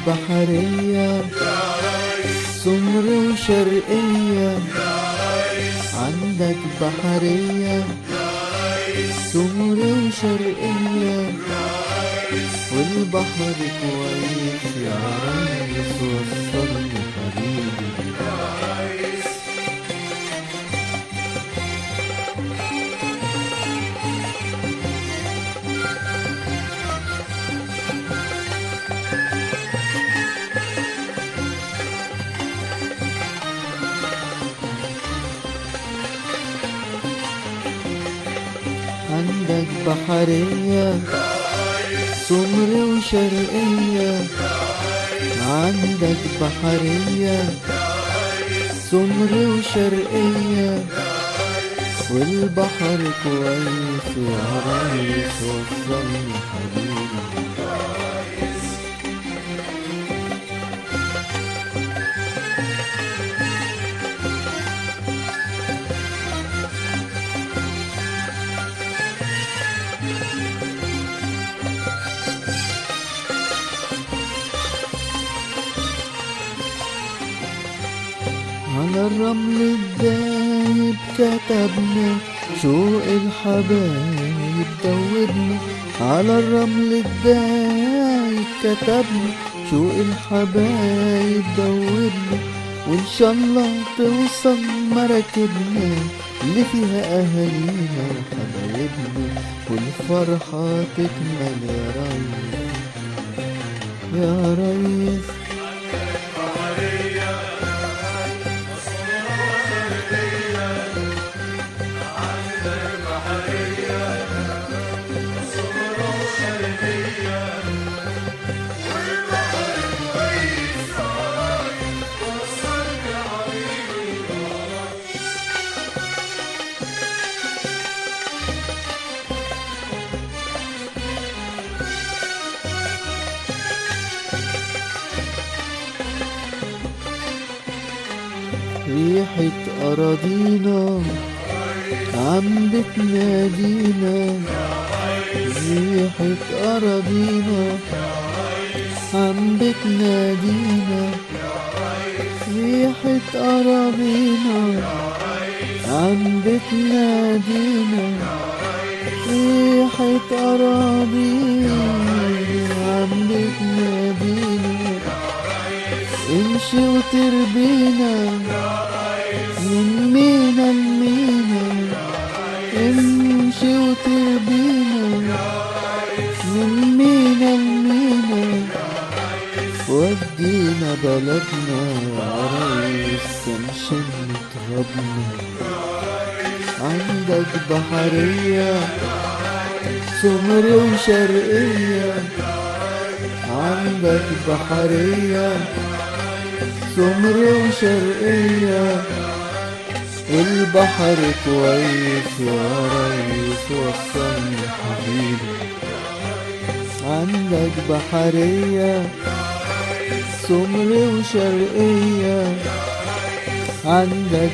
بحرية سمر وشرقية، عندك بحرية سمر وشرقية، والبحر كويس يا ريس وصلني حبيبي. عندك بحرية سمر وشرقية، عندك بحرية سمر وشرقية، والبحر كويس يا ريس وصلني حبيبي. على الرمل الدايب كتبنا شوق الحبايب دوبنا، على الرمل الدايب كتبنا شوق الحبايب دوبنا، وإن شاء الله توصل مراكبنا اللي فيها أهالينا وحبايبنا، والفرحة تكمل يا ريس يا ريس. ريحة أراضينا عم بتنادينا، ريحة أراضينا عم بتنادينا، ريحة أراضينا عم بتنادينا، ريحة أراضينا عم بتنادينا، امشي وتربينا من مينا لمينا، امشي وتربينا من مينا لمينا، ودينا بلدنا يا ريس عشان نتربنا. عندك بحرية سمر وشرقية، عندك بحرية سمر وشرقية، والبحر كويس يا ريس وصلني حبيبي. عندك بحرية سمر وشرقية، عندك